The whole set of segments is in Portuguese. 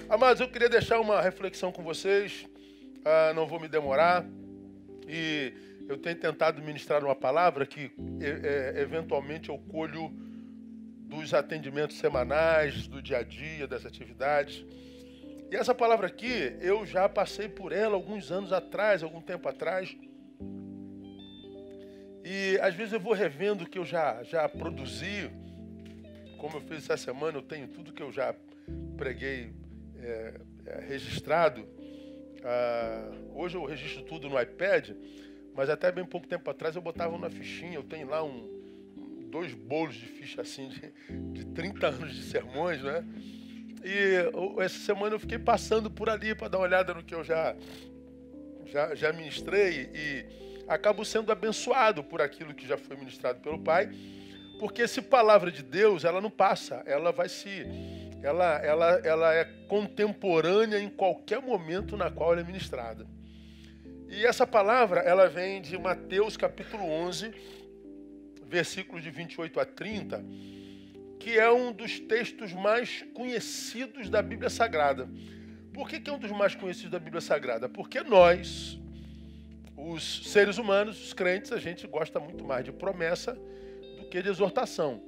Amados, eu queria deixar uma reflexão com vocês, não vou me demorar, e eu tenho tentado ministrar uma palavra que eventualmente eu colho dos atendimentos semanais, do dia a dia, das atividades. E essa palavra aqui, eu já passei por ela alguns anos atrás, algum tempo atrás, e às vezes eu vou revendo o que eu já produzi, como eu fiz essa semana, eu tenho tudo que eu já preguei registrado. Hoje eu registro tudo no iPad, mas até bem pouco tempo atrás eu botava uma fichinha. Eu tenho lá dois bolos de ficha assim de 30 anos de sermões, né? E essa semana eu fiquei passando por ali para dar uma olhada no que eu já ministrei e acabo sendo abençoado por aquilo que já foi ministrado pelo Pai, porque essa palavra de Deus, ela não passa, ela é contemporânea em qualquer momento na qual ela é ministrada. E essa palavra, ela vem de Mateus capítulo 11, versículos de 28 a 30, que é um dos textos mais conhecidos da Bíblia Sagrada. Por que é um dos mais conhecidos da Bíblia Sagrada? Porque nós, os seres humanos, os crentes, a gente gosta muito mais de promessa do que de exortação.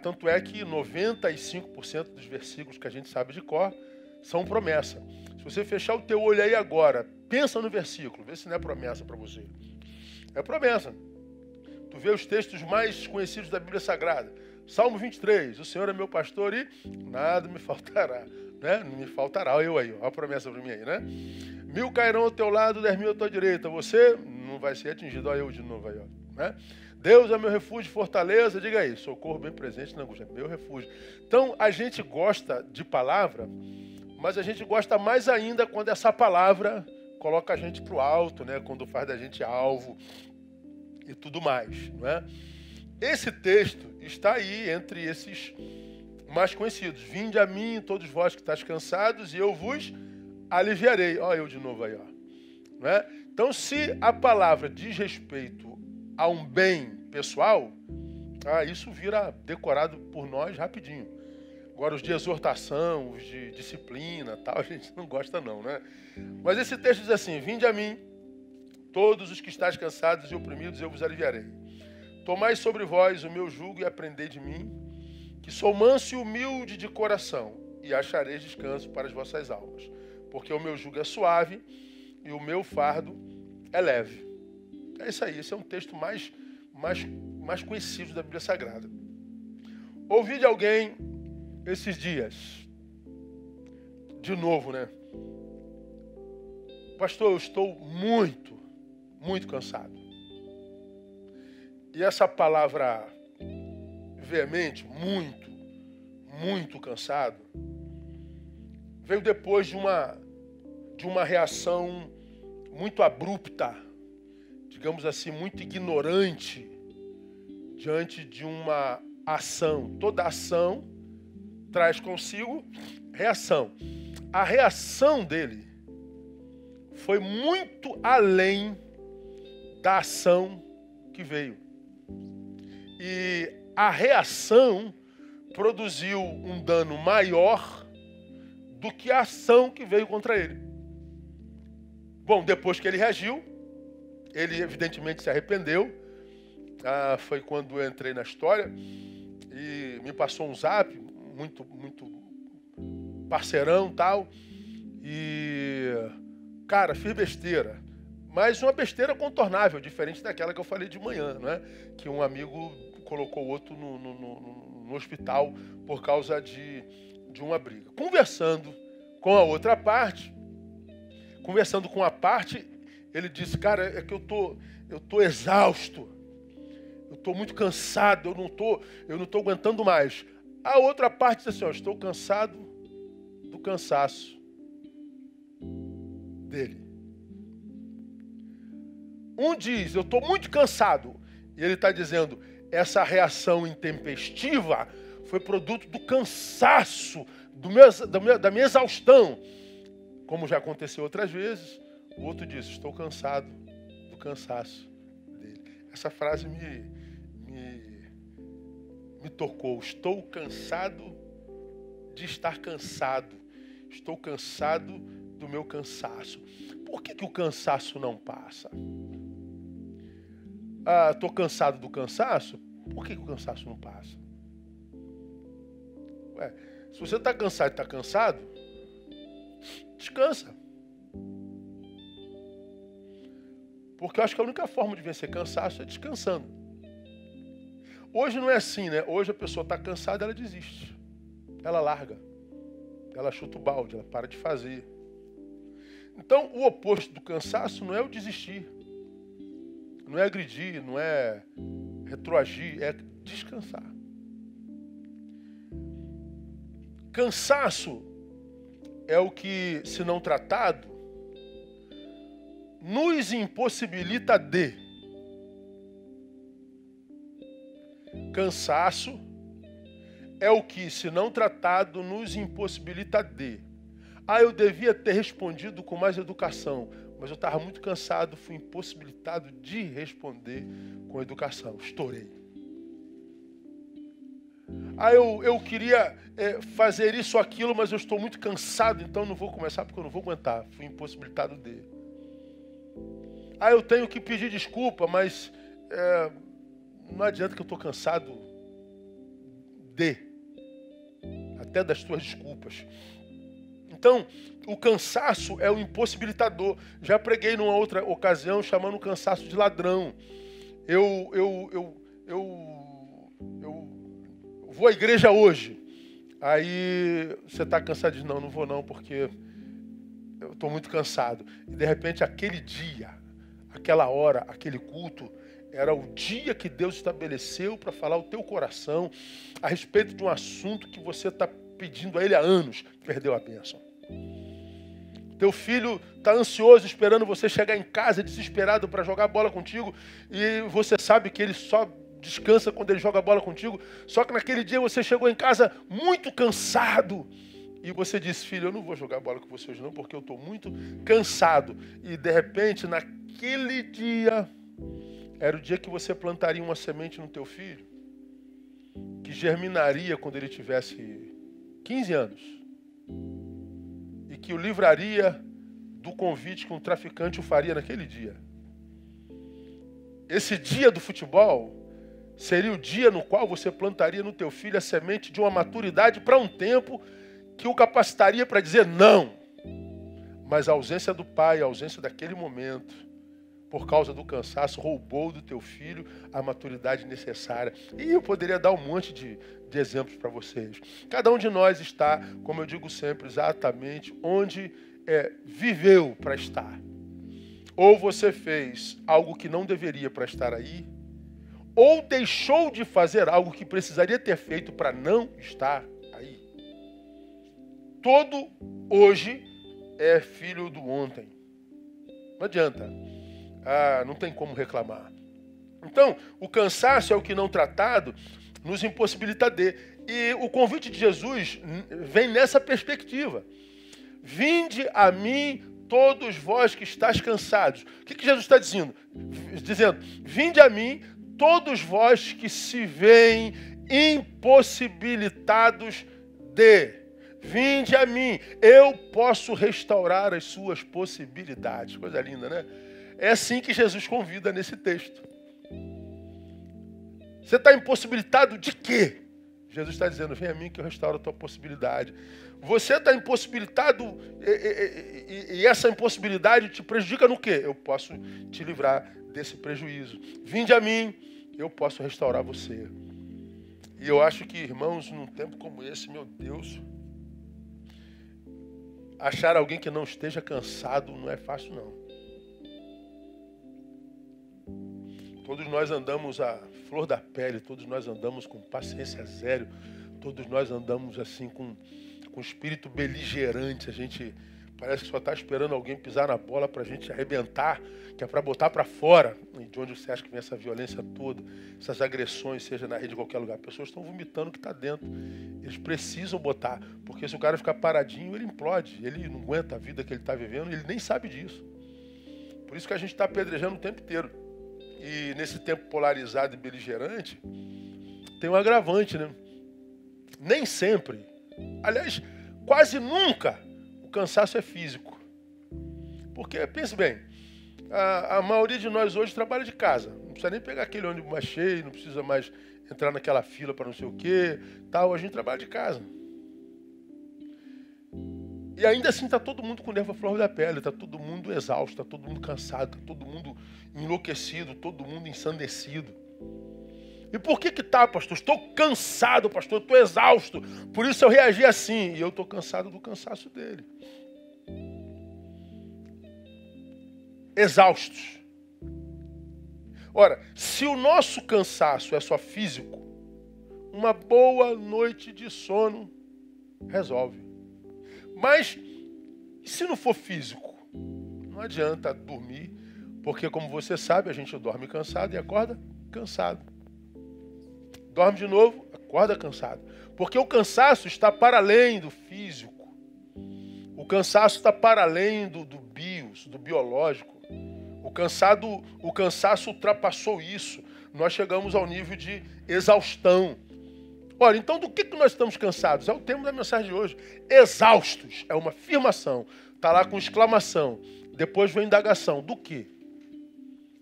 Tanto é que 95% dos versículos que a gente sabe de cor são promessa. Se você fechar o teu olho aí agora, pensa no versículo, vê se não é promessa para você. É promessa. Tu vê os textos mais conhecidos da Bíblia Sagrada. Salmo 23, o Senhor é meu pastor e nada me faltará. Né? Não me faltará, eu aí, ó, a promessa para mim aí, né? 1000 cairão ao teu lado, 10.000 à tua direita. Você não vai ser atingido, ó, eu de novo aí, ó, né? Deus é meu refúgio e fortaleza, diga aí, socorro bem presente na angústia, meu refúgio. Então, a gente gosta de palavra, mas a gente gosta mais ainda quando essa palavra coloca a gente para o alto, né? Quando faz da gente alvo e tudo mais, não é? Esse texto está aí entre esses mais conhecidos. Vinde a mim, todos vós que estáis cansados, e eu vos aliviarei. Ó, eu de novo aí, ó. Não é? Então, se a palavra diz respeito a um bem pessoal, isso vira decorado por nós rapidinho. Agora, os de exortação, os de disciplina, tal, a gente não gosta não, né? Mas esse texto diz assim: vinde a mim, todos os que estáis cansados e oprimidos, eu vos aliviarei. Tomai sobre vós o meu jugo e aprendei de mim, que sou manso e humilde de coração, e achareis descanso para as vossas almas. Porque o meu jugo é suave e o meu fardo é leve. É isso aí, esse é um texto mais conhecido da Bíblia Sagrada. Ouvi de alguém esses dias, de novo, né? Pastor, eu estou muito cansado. E essa palavra veemente, muito cansado, veio depois de uma reação muito abrupta, digamos assim, muito ignorante diante de uma ação. Toda ação traz consigo reação. A reação dele foi muito além da ação que veio. E a reação produziu um dano maior do que a ação que veio contra ele. Bom, depois que ele reagiu, ele evidentemente se arrependeu. Foi quando eu entrei na história e me passou um zap, muito parceirão e tal. E, cara, fiz besteira. Mas uma besteira contornável, diferente daquela que eu falei de manhã, né? Que um amigo colocou o outro no hospital por causa de uma briga. Conversando com a outra parte, ele disse: cara, é que eu tô exausto, eu tô muito cansado, eu não tô aguentando mais. A outra parte disse assim: ó, estou cansado do cansaço dele. Um diz: eu estou muito cansado, e ele está dizendo: essa reação intempestiva foi produto do cansaço, da minha exaustão. Como já aconteceu outras vezes, o outro diz: estou cansado do cansaço dele. Essa frase me tocou. Estou cansado de estar cansado. Estou cansado do meu cansaço. Por que o cansaço não passa? Estou cansado do cansaço? Por que o cansaço não passa? Se você está cansado e está cansado, descansa. Porque eu acho que a única forma de vencer cansaço é descansando. Hoje não é assim, né? Hoje a pessoa está cansada, ela desiste. Ela larga. Ela chuta o balde, ela para de fazer. Então, o oposto do cansaço não é o desistir. Não é agredir, não é retroagir, é descansar. Cansaço é o que, se não tratado, nos impossibilita de. Cansaço é o que, se não tratado, nos impossibilita de. Eu devia ter respondido com mais educação, mas eu estava muito cansado, fui impossibilitado de responder com educação. Estourei. Eu queria fazer isso ou aquilo, mas eu estou muito cansado, então não vou começar porque eu não vou aguentar. Fui impossibilitado de. Eu tenho que pedir desculpa, mas não adianta que eu estou cansado de. Até das tuas desculpas. Então, o cansaço é o impossibilitador. Já preguei numa outra ocasião chamando o cansaço de ladrão. Eu vou à igreja hoje. Aí você está cansado de não vou não, porque eu estou muito cansado. E de repente aquele dia, aquela hora, aquele culto, era o dia que Deus estabeleceu para falar o teu coração a respeito de um assunto que você está pedindo a Ele há anos. Perdeu a bênção. Teu filho está ansioso, esperando você chegar em casa, desesperado para jogar bola contigo, e você sabe que ele só descansa quando ele joga bola contigo. Só que naquele dia você chegou em casa muito cansado, e você disse: filho, eu não vou jogar bola com você hoje não, porque eu estou muito cansado. E de repente, naquele dia, era o dia que você plantaria uma semente no teu filho, que germinaria quando ele tivesse 15 anos. E que o livraria do convite que um traficante o faria naquele dia. Esse dia do futebol seria o dia no qual você plantaria no teu filho a semente de uma maturidade para um tempo que o capacitaria para dizer não. Mas a ausência do pai, a ausência daquele momento, por causa do cansaço, roubou do teu filho a maturidade necessária. E eu poderia dar um monte de exemplos para vocês. Cada um de nós está, como eu digo sempre, exatamente onde viveu para estar. Ou você fez algo que não deveria para estar aí, ou deixou de fazer algo que precisaria ter feito para não estar aí. Todo hoje é filho do ontem. Não adianta. Não tem como reclamar. Então, o cansaço é o que não tratado nos impossibilita de. E o convite de Jesus vem nessa perspectiva. Vinde a mim todos vós que estáis cansados. O que Jesus está dizendo? Dizendo, vinde a mim todos vós que se veem impossibilitados de. Vinde a mim, eu posso restaurar as suas possibilidades. Coisa linda, né? É assim que Jesus convida nesse texto. Você está impossibilitado de quê? Jesus está dizendo, vem a mim que eu restauro a tua possibilidade. Você está impossibilitado e essa impossibilidade te prejudica no quê? Eu posso te livrar desse prejuízo. Vinde a mim, eu posso restaurar você. E eu acho que, irmãos, num tempo como esse, meu Deus, achar alguém que não esteja cansado não é fácil, não. Todos nós andamos à flor da pele, todos nós andamos com paciência zero, todos nós andamos assim com espírito beligerante. A gente parece que só está esperando alguém pisar na bola para a gente arrebentar, que é para botar para fora. E de onde você acha que vem essa violência toda, essas agressões, seja na rede ou em qualquer lugar? Pessoas estão vomitando o que está dentro. Eles precisam botar, porque se o cara ficar paradinho, ele implode, ele não aguenta a vida que ele está vivendo, ele nem sabe disso. Por isso que a gente está apedrejando o tempo inteiro. E nesse tempo polarizado e beligerante, tem um agravante, né? Nem sempre Aliás, quase nunca o cansaço é físico. Porque, pense bem, a maioria de nós hoje trabalha de casa. Não precisa nem pegar aquele ônibus mais cheio, não precisa mais entrar naquela fila para não sei o quê, tal. A gente trabalha de casa. E ainda assim está todo mundo com o nervo à flor da pele, está todo mundo exausto, está todo mundo cansado, está todo mundo enlouquecido, todo mundo ensandecido. E por que tá, pastor? Estou cansado, pastor, estou exausto. Por isso eu reagi assim. E eu estou cansado do cansaço dele. Exaustos. Ora, se o nosso cansaço é só físico, uma boa noite de sono resolve. Mas, e se não for físico? Não adianta dormir, porque como você sabe, a gente dorme cansado e acorda cansado. Dorme de novo, acorda cansado. Porque o cansaço está para além do físico. O cansaço está para além do bios, do biológico. O cansaço ultrapassou isso. Nós chegamos ao nível de exaustão. Olha, então do que nós estamos cansados? É o tema da mensagem de hoje. Exaustos. É uma afirmação. Está lá com exclamação. Depois vem indagação. Do quê?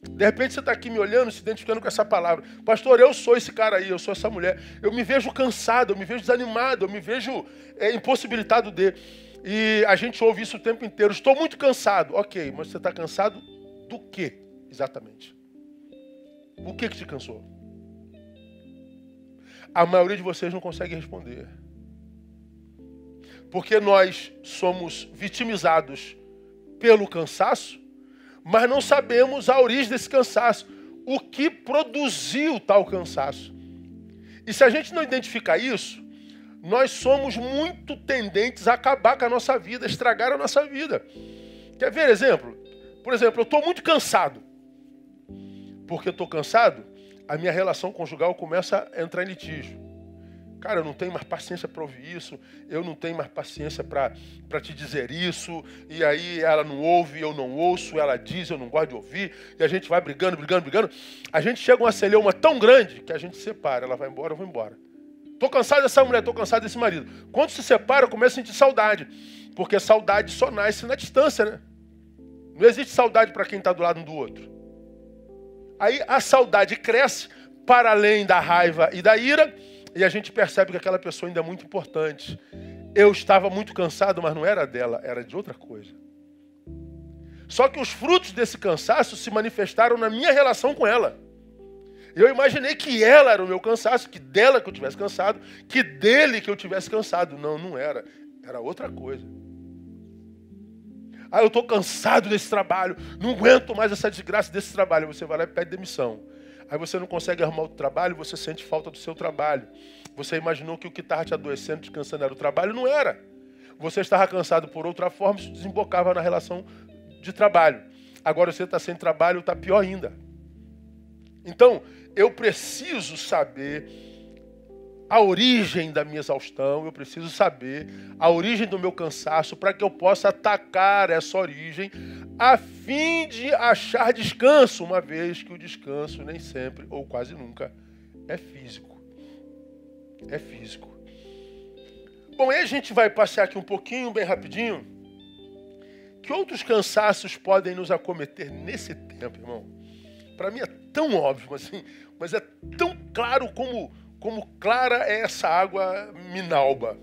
De repente você está aqui me olhando, se identificando com essa palavra. Pastor, eu sou esse cara aí, eu sou essa mulher. Eu me vejo cansado, eu me vejo desanimado, eu me vejo impossibilitado de... E a gente ouve isso o tempo inteiro. Estou muito cansado. Ok, mas você está cansado do quê, exatamente? O que te cansou? A maioria de vocês não consegue responder. Porque nós somos vitimizados pelo cansaço, mas não sabemos a origem desse cansaço. O que produziu tal cansaço? E se a gente não identificar isso, nós somos muito tendentes a acabar com a nossa vida, a estragar a nossa vida. Quer ver exemplo? Por exemplo, eu estou muito cansado. Porque eu estou cansado, a minha relação conjugal começa a entrar em litígio. Cara, eu não tenho mais paciência para ouvir isso, eu não tenho mais paciência para te dizer isso, e aí ela não ouve, eu não ouço, ela diz, eu não gosto de ouvir, e a gente vai brigando. A gente chega a uma celeuma tão grande que a gente se separa, ela vai embora, eu vou embora. Estou cansado dessa mulher, estou cansado desse marido. Quando se separa, eu começo a sentir saudade, porque saudade só nasce na distância, né? Não existe saudade para quem está do lado um do outro. Aí a saudade cresce para além da raiva e da ira, e a gente percebe que aquela pessoa ainda é muito importante. Eu estava muito cansado, mas não era dela, era de outra coisa. Só que os frutos desse cansaço se manifestaram na minha relação com ela. Eu imaginei que ela era o meu cansaço, que dela que eu tivesse cansado, que dele que eu tivesse cansado. Não, não era. Era outra coisa. Eu estou cansado desse trabalho, não aguento mais essa desgraça desse trabalho. Você vai lá e pede demissão. Aí você não consegue arrumar outro trabalho, você sente falta do seu trabalho. Você imaginou que o que estava te adoecendo, te cansando era o trabalho, não era. Você estava cansado por outra forma, isso desembocava na relação de trabalho. Agora você está sem trabalho, está pior ainda. Então, eu preciso saber a origem da minha exaustão, eu preciso saber a origem do meu cansaço para que eu possa atacar essa origem a fim de achar descanso, uma vez que o descanso nem sempre, ou quase nunca, é físico. É físico. Bom, aí a gente vai passear aqui um pouquinho, bem rapidinho, que outros cansaços podem nos acometer nesse tempo, irmão. Para mim é tão óbvio, assim, mas é tão claro como clara é essa água minalba.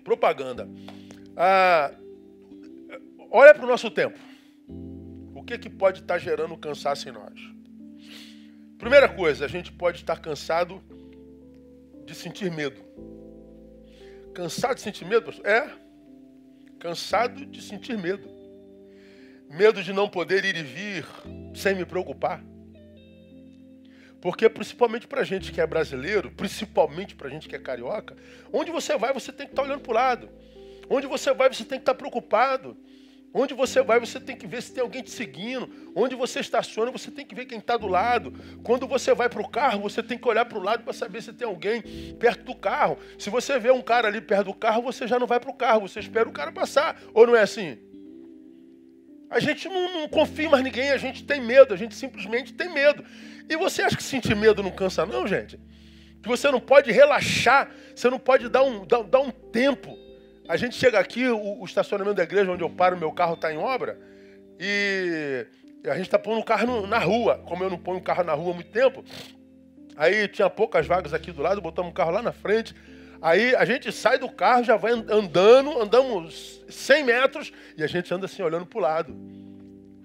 Propaganda. Olha para o nosso tempo. O que pode estar gerando cansaço em nós? Primeira coisa, a gente pode estar cansado de sentir medo. Cansado de sentir medo, pastor? Cansado de sentir medo. Medo de não poder ir e vir sem me preocupar. Porque principalmente pra gente que é brasileiro, principalmente pra gente que é carioca, onde você vai, você tem que estar olhando pro lado. Onde você vai, você tem que estar preocupado. Onde você vai, você tem que ver se tem alguém te seguindo. Onde você estaciona, você tem que ver quem está do lado. Quando você vai para o carro, você tem que olhar para o lado para saber se tem alguém perto do carro. Se você vê um cara ali perto do carro, você já não vai para o carro, você espera o cara passar. Ou não é assim? A gente não confia em mais ninguém, a gente tem medo, a gente simplesmente tem medo. E você acha que sentir medo não cansa não, gente? que você não pode relaxar, você não pode dar um tempo. A gente chega aqui, o estacionamento da igreja onde eu paro, meu carro está em obra, e a gente está pondo o carro na rua. Como eu não ponho o carro na rua há muito tempo, aí tinha poucas vagas aqui do lado, botamos o carro lá na frente. Aí a gente sai do carro, já vai andamos 100 metros e a gente anda assim, olhando para o lado.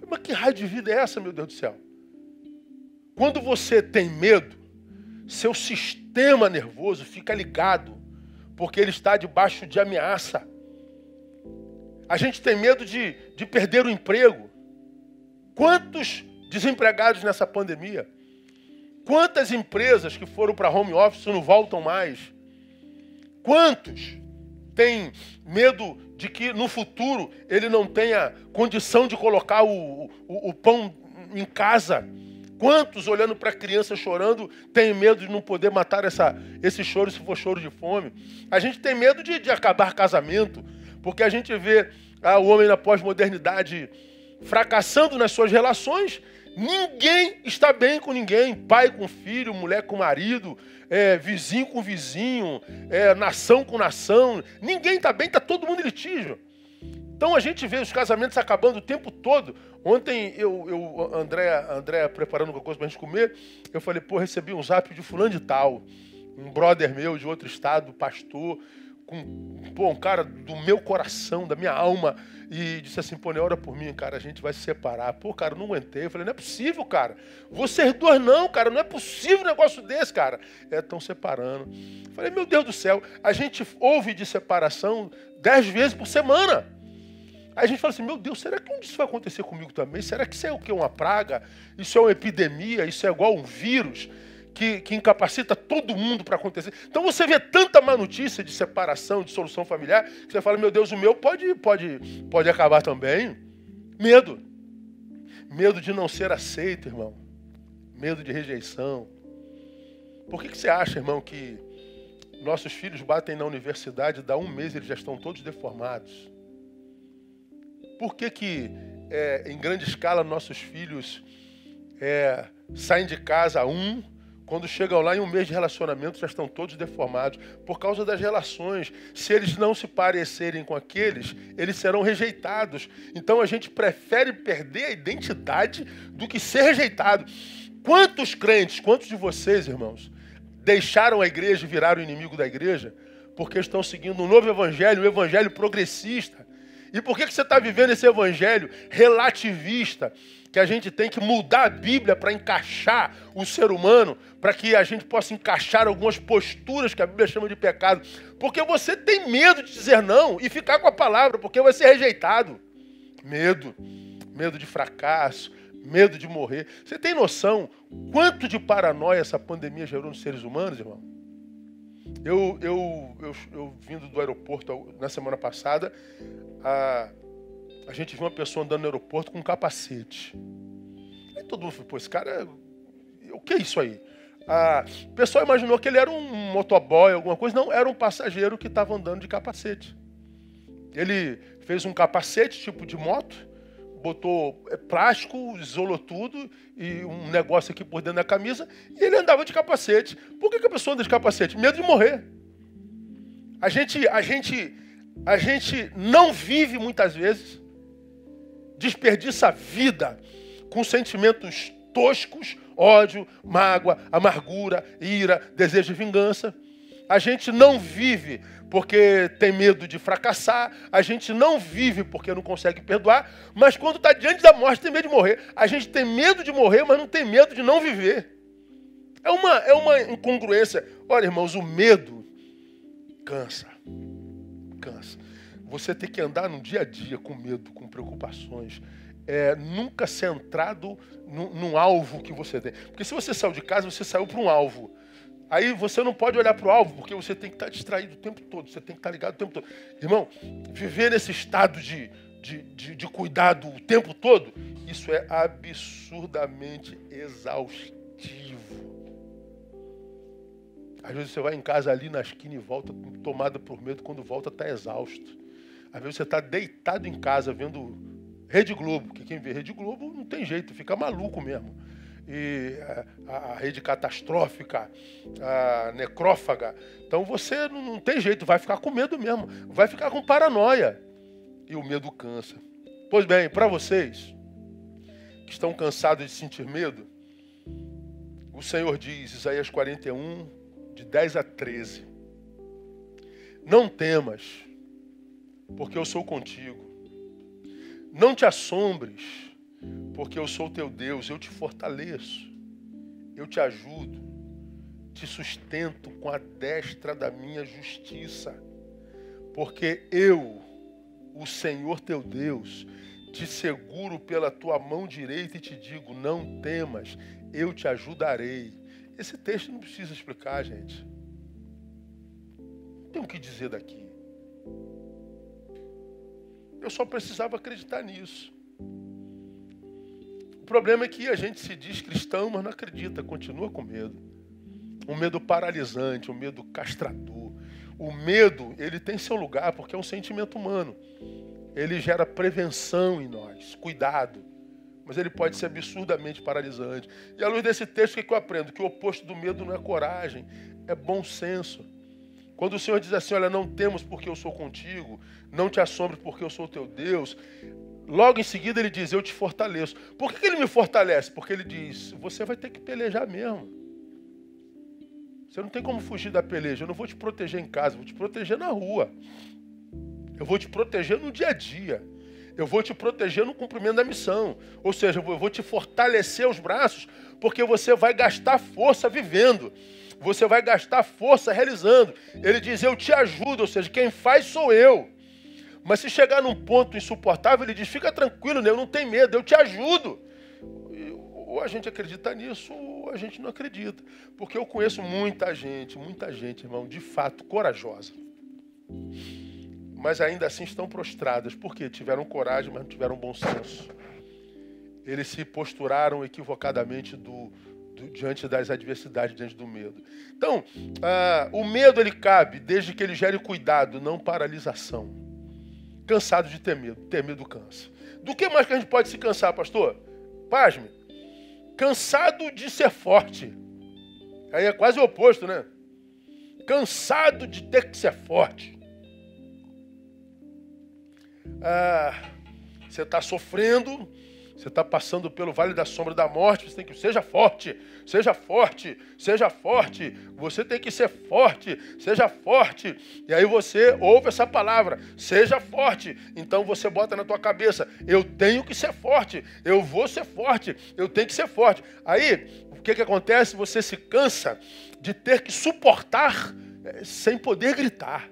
Mas que raio de vida é essa, meu Deus do céu? Quando você tem medo, seu sistema nervoso fica ligado, porque ele está debaixo de ameaça. A gente tem medo de perder o emprego. Quantos desempregados nessa pandemia? Quantas empresas que foram para home office não voltam mais? Quantos têm medo de que no futuro ele não tenha condição de colocar o pão em casa? Quantos, olhando para a criança chorando, têm medo de não poder matar esse choro se for choro de fome? A gente tem medo de acabar casamento, porque a gente vê o homem na pós-modernidade fracassando nas suas relações. Ninguém está bem com ninguém. Pai com filho, mulher com marido, vizinho com vizinho, nação com nação. Ninguém está bem, está todo mundo em litígio. Então a gente vê os casamentos acabando o tempo todo. Ontem, André preparando alguma coisa para a gente comer, eu falei, recebi um zap de fulano de tal, um brother meu de outro estado, pastor, um cara do meu coração, da minha alma, e disse assim, ora por mim, cara, a gente vai se separar. Cara, eu não aguentei. Eu falei, não é possível, cara. Vocês dois não, cara, não é possível um negócio desse, cara. Estão separando. Eu falei, meu Deus do céu, a gente ouve de separação 10 vezes por semana. Aí a gente fala assim, meu Deus, será que isso vai acontecer comigo também? Será que isso é o quê? Uma praga? Isso é uma epidemia? Isso é igual um vírus que incapacita todo mundo para acontecer? Então você vê tanta má notícia de separação, de solução familiar, que você fala, meu Deus, o meu pode acabar também. Medo. Medo de não ser aceito, irmão. Medo de rejeição. Por que você acha, irmão, que nossos filhos batem na universidade, dá um mês eles já estão todos deformados? Por que em grande escala, nossos filhos saem de casa quando chegam lá em um mês de relacionamento, já estão todos deformados? Por causa das relações. Se eles não se parecerem com aqueles, eles serão rejeitados. Então a gente prefere perder a identidade do que ser rejeitado. Quantos crentes, quantos de vocês, irmãos, deixaram a igreja e viraram inimigo da igreja porque estão seguindo um novo evangelho, um evangelho progressista? E por que você está vivendo esse evangelho relativista, que a gente tem que mudar a Bíblia para encaixar o ser humano, para que a gente possa encaixar algumas posturas que a Bíblia chama de pecado? Porque você tem medo de dizer não e ficar com a palavra, porque vai ser rejeitado. Medo de fracasso, medo de morrer. Você tem noção quanto de paranoia essa pandemia gerou nos seres humanos, irmão? Eu vindo do aeroporto na semana passada, a gente viu uma pessoa andando no aeroporto com um capacete. Aí todo mundo falou, esse cara, o que é isso aí? O pessoal imaginou que ele era um motoboy, alguma coisa. Não, era um passageiro que estava andando de capacete. Ele fez um capacete tipo de moto, botou plástico, isolou tudo e um negócio aqui por dentro da camisa, e ele andava de capacete. Por que a pessoa anda de capacete? Medo de morrer. A gente não vive muitas vezes, desperdiça a vida com sentimentos toscos, ódio, mágoa, amargura, ira, desejo de vingança. A gente não vive porque tem medo de fracassar, a gente não vive porque não consegue perdoar, mas quando está diante da morte tem medo de morrer. A gente tem medo de morrer, mas não tem medo de não viver. É uma incongruência. Olha, irmãos, o medo cansa. Você tem que andar no dia a dia com medo, com preocupações, nunca centrado num alvo que você tem. Porque se você saiu de casa, você saiu para um alvo. Aí você não pode olhar para o alvo, porque você tem que estar distraído o tempo todo, você tem que estar ligado o tempo todo. Irmão, viver nesse estado de cuidado o tempo todo, isso é absurdamente exaustivo. Às vezes você vai em casa ali na esquina e volta tomada por medo, quando volta está exausto. Às vezes você está deitado em casa vendo Rede Globo, porque quem vê Rede Globo não tem jeito, fica maluco mesmo. e a rede catastrófica, a necrófaga. Então você não tem jeito, vai ficar com medo mesmo, vai ficar com paranoia. E o medo cansa. Pois bem, para vocês que estão cansados de sentir medo, o Senhor diz, Isaías 41, de 10 a 13, não temas, porque eu sou contigo. Não te assombres, porque eu sou teu Deus, eu te fortaleço, eu te ajudo, te sustento com a destra da minha justiça, porque eu, o Senhor teu Deus, te seguro pela tua mão direita e te digo, não temas, eu te ajudarei. Esse texto não precisa explicar, gente. Não tem o que dizer daqui. Eu só precisava acreditar nisso. O problema é que a gente se diz cristão, mas não acredita, continua com medo. Um medo paralisante, um medo castrador. O medo, ele tem seu lugar, porque é um sentimento humano. Ele gera prevenção em nós, cuidado. Mas ele pode ser absurdamente paralisante. E à luz desse texto, o que eu aprendo? Que o oposto do medo não é coragem, é bom senso. Quando o Senhor diz assim, olha, não temos porque eu sou contigo, não te assombres porque eu sou teu Deus, logo em seguida ele diz, eu te fortaleço. Por que ele me fortalece? Porque ele diz, você vai ter que pelejar mesmo. Você não tem como fugir da peleja. Eu não vou te proteger em casa, eu vou te proteger na rua. Eu vou te proteger no dia a dia. Eu vou te proteger no cumprimento da missão. Ou seja, eu vou te fortalecer os braços, porque você vai gastar força vivendo. Você vai gastar força realizando. Ele diz, eu te ajudo, ou seja, quem faz sou eu. Mas se chegar num ponto insuportável, ele diz, fica tranquilo, né? Eu não tenho medo, eu te ajudo. Ou a gente acredita nisso, ou a gente não acredita. Porque eu conheço muita gente, irmão, de fato, corajosa. Mas ainda assim estão prostradas. Por quê? Tiveram coragem, mas não tiveram bom senso. Eles se posturaram equivocadamente diante das adversidades, diante do medo. Então, o medo ele cabe desde que ele gere cuidado, não paralisação. Cansado de ter medo cansa. Do que mais que a gente pode se cansar, pastor? Pasme. Cansado de ser forte. Aí é quase o oposto, né? Cansado de ter que ser forte. Você está sofrendo, você está passando pelo vale da sombra da morte, você tem que seja forte, seja forte, seja forte, você tem que ser forte, seja forte. E aí você ouve essa palavra, seja forte. Então você bota na tua cabeça, eu tenho que ser forte, eu vou ser forte, eu tenho que ser forte. Aí, o que acontece? Você se cansa de ter que suportar sem poder gritar.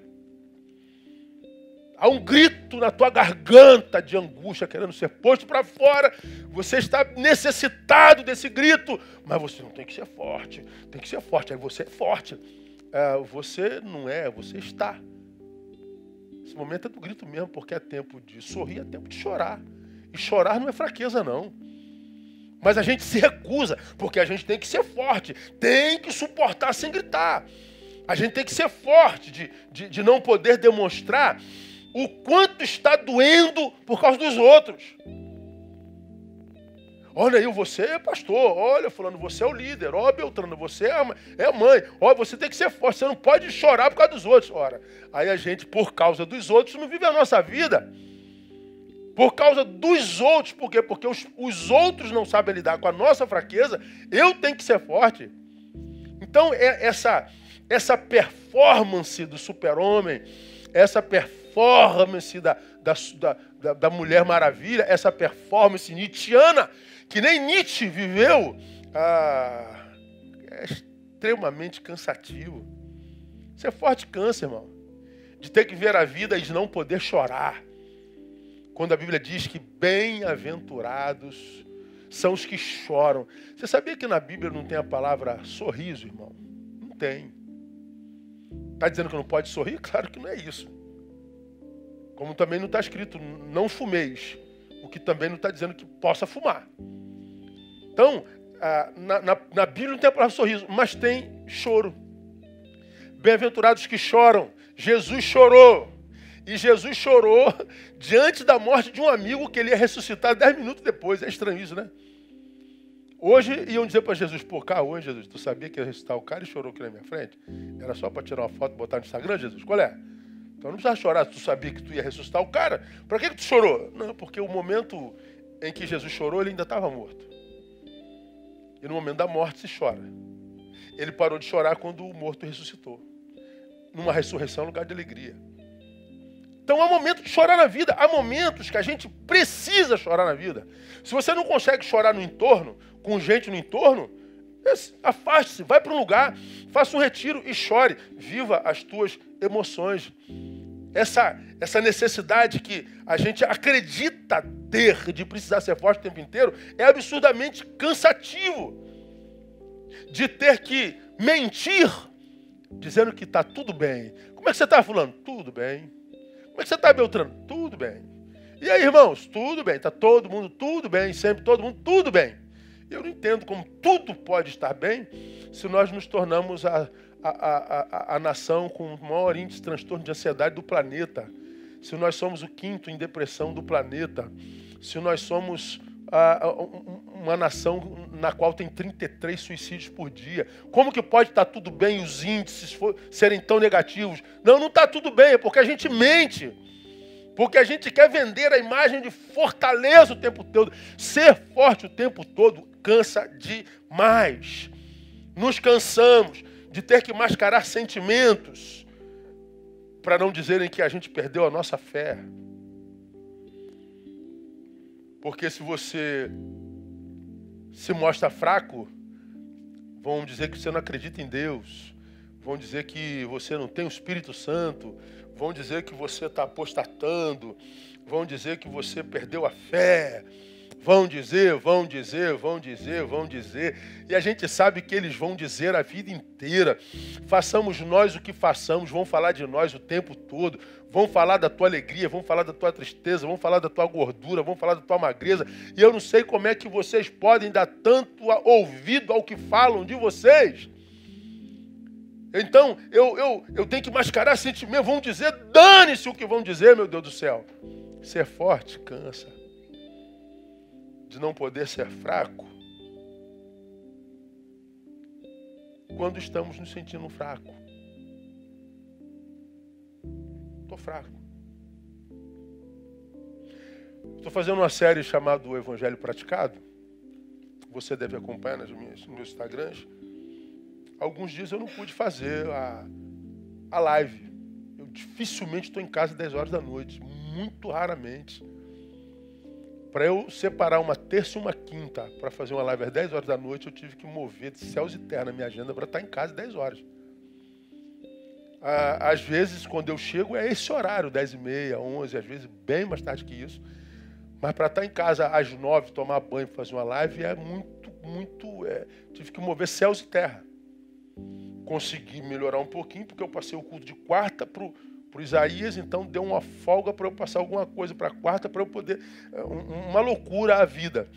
Há um grito na tua garganta de angústia querendo ser posto para fora. Você está necessitado desse grito. Mas você não tem que ser forte. Tem que ser forte. Aí você é forte. Você não é, você está. Esse momento é do grito mesmo, porque é tempo de sorrir, é tempo de chorar. E chorar não é fraqueza, não. Mas a gente se recusa, porque a gente tem que ser forte. Tem que suportar sem gritar. A gente tem que ser forte de não poder demonstrar o quanto está doendo por causa dos outros. Olha aí, você é pastor. Olha, fulano, você é o líder. Ó, Beltrano, você é a mãe. Ó, você tem que ser forte. Você não pode chorar por causa dos outros. Ora, aí a gente, por causa dos outros, não vive a nossa vida. Por causa dos outros. Por quê? Porque os outros não sabem lidar com a nossa fraqueza. Eu tenho que ser forte. Então, essa performance do super-homem, essa performance da Mulher Maravilha, essa performance nietzschiana, que nem Nietzsche viveu, é extremamente cansativo. Ser forte cansa, irmão. De ter que ver a vida e de não poder chorar. Quando a Bíblia diz que bem-aventurados são os que choram. Você sabia que na Bíblia não tem a palavra sorriso, irmão? Não tem. Está dizendo que não pode sorrir? Claro que não é isso. Como também não está escrito, não fumeis. O que também não está dizendo que possa fumar. Então, na Bíblia não tem a palavra sorriso, mas tem choro. Bem-aventurados que choram. Jesus chorou. E Jesus chorou diante da morte de um amigo que ele ia ressuscitar 10 minutos depois. É estranho isso, né? Hoje iam dizer para Jesus, pô, hoje, Jesus, tu sabia que ia ressuscitar o cara e chorou aqui na minha frente? Era só para tirar uma foto e botar no Instagram, Jesus? Qual é? Então não precisava chorar, tu sabia que tu ia ressuscitar o cara. Para que tu chorou? Não, porque o momento em que Jesus chorou, ele ainda estava morto. E no momento da morte se chora. Ele parou de chorar quando o morto ressuscitou. Numa ressurreição é um lugar de alegria. Então há momentos de chorar na vida. Há momentos que a gente precisa chorar na vida. Se você não consegue chorar no entorno, com gente no entorno, afaste-se, vai para um lugar, faça um retiro e chore. Viva as tuas emoções. Essa necessidade que a gente acredita ter de precisar ser forte o tempo inteiro é absurdamente cansativo. De ter que mentir, dizendo que está tudo bem. Como é que você está, fulano? Tudo bem. Como é que você está, Beltrano? Tudo bem. E aí, irmãos? Tudo bem. Está todo mundo tudo bem, sempre todo mundo tudo bem. Eu não entendo como tudo pode estar bem se nós nos tornamos a nação com o maior índice de transtorno de ansiedade do planeta. Se nós somos o 5º em depressão do planeta. Se nós somos uma nação na qual tem 33 suicídios por dia. Como que pode estar tudo bem os índices serem tão negativos? Não, não está tudo bem, é porque a gente mente. Porque a gente quer vender a imagem de fortaleza o tempo todo. Ser forte o tempo todo cansa demais. Nos cansamos de ter que mascarar sentimentos para não dizerem que a gente perdeu a nossa fé. Porque se você se mostra fraco, vão dizer que você não acredita em Deus, vão dizer que você não tem o Espírito Santo, vão dizer que você está apostatando, vão dizer que você perdeu a fé, vão dizer. E a gente sabe que eles vão dizer a vida inteira. Façamos nós o que façamos, vão falar de nós o tempo todo. Vão falar da tua alegria, vão falar da tua tristeza, vão falar da tua gordura, vão falar da tua magreza. E eu não sei como é que vocês podem dar tanto ouvido ao que falam de vocês. Então, eu tenho que mascarar sentimento. Vão dizer, dane-se o que vão dizer, meu Deus do céu. Ser forte cansa. De não poder ser fraco. Quando estamos nos sentindo fraco. Estou fraco. Estou fazendo uma série chamada O Evangelho Praticado. Você deve acompanhar nos meus Instagrams. Alguns dias eu não pude fazer a live. Eu dificilmente estou em casa às 10 horas da noite. Muito raramente. Para eu separar uma terça e uma quinta para fazer uma live às 10 horas da noite, eu tive que mover de céus e terra na minha agenda para estar em casa às 10 horas. Às vezes, quando eu chego, é esse horário, 10h30, 11, às vezes bem mais tarde que isso. Mas para estar em casa às 9, tomar banho e fazer uma live é tive que mover céus e terra. Consegui melhorar um pouquinho, porque eu passei o culto de quarta para o Isaías, então deu uma folga para eu passar alguma coisa para quarta, para eu poder... Uma loucura a vida.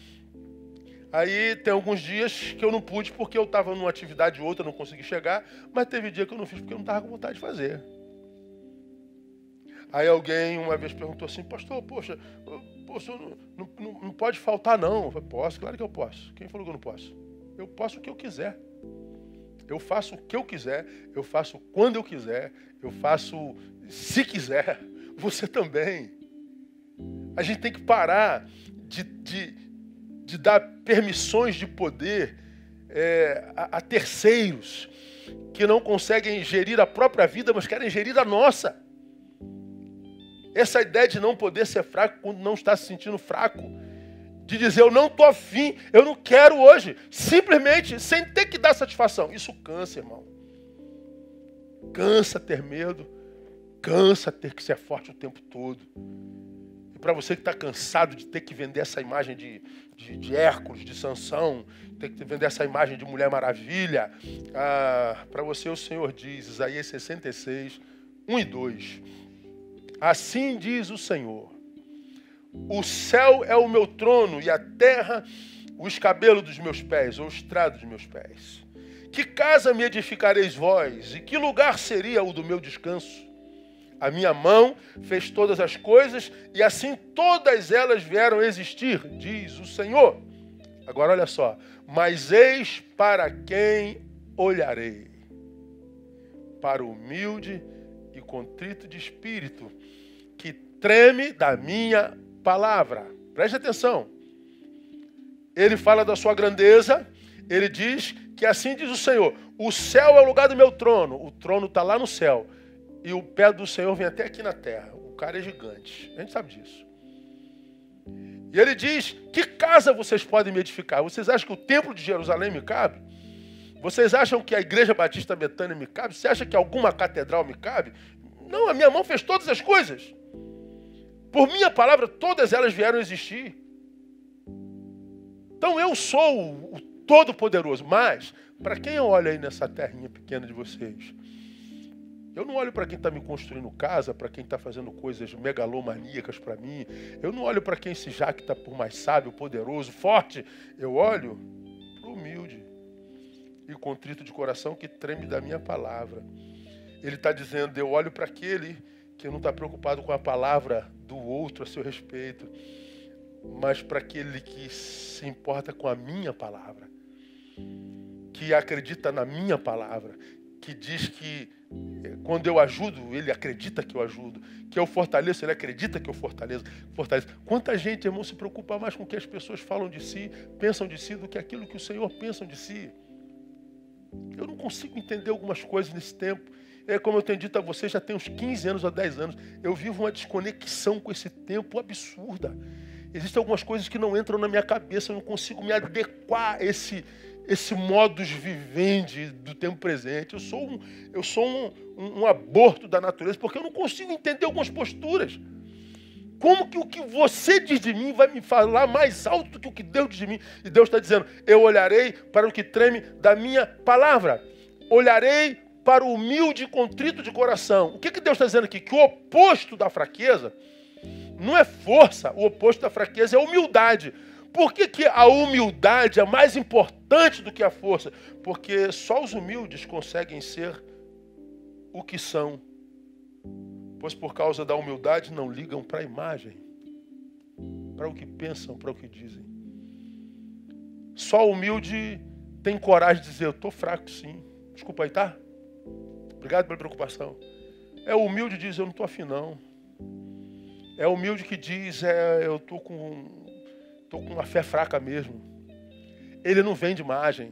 Aí tem alguns dias que eu não pude porque eu estava numa atividade ou outra, não consegui chegar, mas teve dia que eu não fiz porque eu não estava com vontade de fazer. Aí alguém uma vez perguntou assim, pastor, poxa, não pode faltar não. Eu falei, posso, claro que eu posso. Quem falou que eu não posso? Eu posso o que eu quiser. Eu faço o que eu quiser, eu faço quando eu quiser, eu faço se quiser. Você também. A gente tem que parar de dar permissões de poder a terceiros que não conseguem gerir a própria vida, mas querem gerir a nossa. Essa ideia de não poder ser fraco quando não está se sentindo fraco, de dizer eu não estou afim, eu não quero hoje, simplesmente sem ter que dar satisfação. Isso cansa, irmão. Cansa ter medo, cansa ter que ser forte o tempo todo. Para você que está cansado de ter que vender essa imagem de Hércules, de Sansão, ter que vender essa imagem de Mulher Maravilha, para você o Senhor diz, Isaías 66, 1 e 2. Assim diz o Senhor, o céu é o meu trono e a terra o escabelo dos meus pés, ou o estrado dos meus pés. Que casa me edificareis vós, e que lugar seria o do meu descanso? A minha mão fez todas as coisas, e assim todas elas vieram a existir, diz o Senhor. Agora olha só. Mas eis para quem olharei. Para o humilde e contrito de espírito, que treme da minha palavra. Preste atenção. Ele fala da sua grandeza. Ele diz que assim diz o Senhor. O céu é o lugar do meu trono. O trono está lá no céu. E o pé do Senhor vem até aqui na terra. O cara é gigante. A gente sabe disso. E ele diz, que casa vocês podem me edificar? Vocês acham que o templo de Jerusalém me cabe? Vocês acham que a igreja batista Betânia me cabe? Você acha que alguma catedral me cabe? Não, a minha mão fez todas as coisas. Por minha palavra, todas elas vieram a existir. Então eu sou o Todo-Poderoso. Mas, para quem eu olho aí nessa terrinha pequena de vocês, eu não olho para quem está me construindo casa, para quem está fazendo coisas megalomaníacas para mim. Eu não olho para quem se jacta por mais sábio, poderoso, forte. Eu olho para o humilde e contrito de coração que treme da minha palavra. Ele está dizendo, eu olho para aquele que não está preocupado com a palavra do outro a seu respeito, mas para aquele que se importa com a minha palavra, que acredita na minha palavra, que diz que quando eu ajudo, ele acredita que eu ajudo, que eu fortaleço, ele acredita que eu fortaleço. Quanta gente, irmão, se preocupa mais com o que as pessoas falam de si, pensam de si, do que aquilo que o Senhor pensa de si. Eu não consigo entender algumas coisas nesse tempo. Como eu tenho dito a vocês, já tem uns 15 anos ou 10 anos, eu vivo uma desconexão com esse tempo absurda. Existem algumas coisas que não entram na minha cabeça, eu não consigo me adequar a esse modus vivendi do tempo presente. Eu sou um aborto da natureza, porque eu não consigo entender algumas posturas. Como que o que você diz de mim vai me falar mais alto do que o que Deus diz de mim? E Deus está dizendo, eu olharei para o que treme da minha palavra. Olharei para o humilde e contrito de coração. O que Deus está dizendo aqui? Que o oposto da fraqueza não é força, o oposto da fraqueza é humildade. Por que a humildade é mais importante do que a força? Porque só os humildes conseguem ser o que são. Pois por causa da humildade não ligam para a imagem, para o que pensam, para o que dizem. Só o humilde tem coragem de dizer, eu estou fraco sim. Desculpa aí, tá? Obrigado pela preocupação. É o humilde que diz, eu não estou afim não. É o humilde que diz, eu estou com uma fé fraca mesmo. Ele não vende imagem.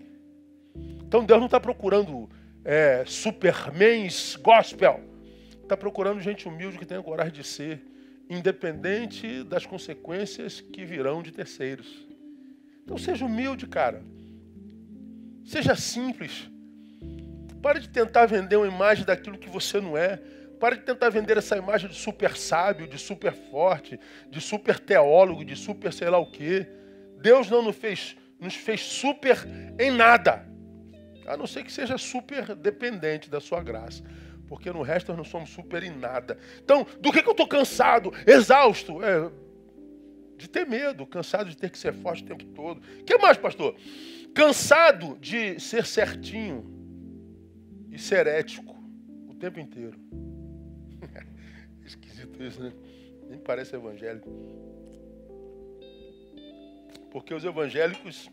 Então Deus não está procurando supermans gospel. Está procurando gente humilde que tenha coragem de ser, independente das consequências que virão de terceiros. Então seja humilde, cara. Seja simples. Pare de tentar vender uma imagem daquilo que você não é. Pare de tentar vender essa imagem de super sábio, de super forte, de super teólogo, de super sei lá o quê. Deus não nos fez super em nada. A não ser que seja super dependente da sua graça. Porque no resto nós não somos super em nada. Então, do que eu estou cansado, exausto? De ter medo, cansado de ter que ser forte o tempo todo. O que mais, pastor? Cansado de ser certinho e ser ético o tempo inteiro. Esquisito isso, né? Nem parece evangélico. Porque os evangélicos,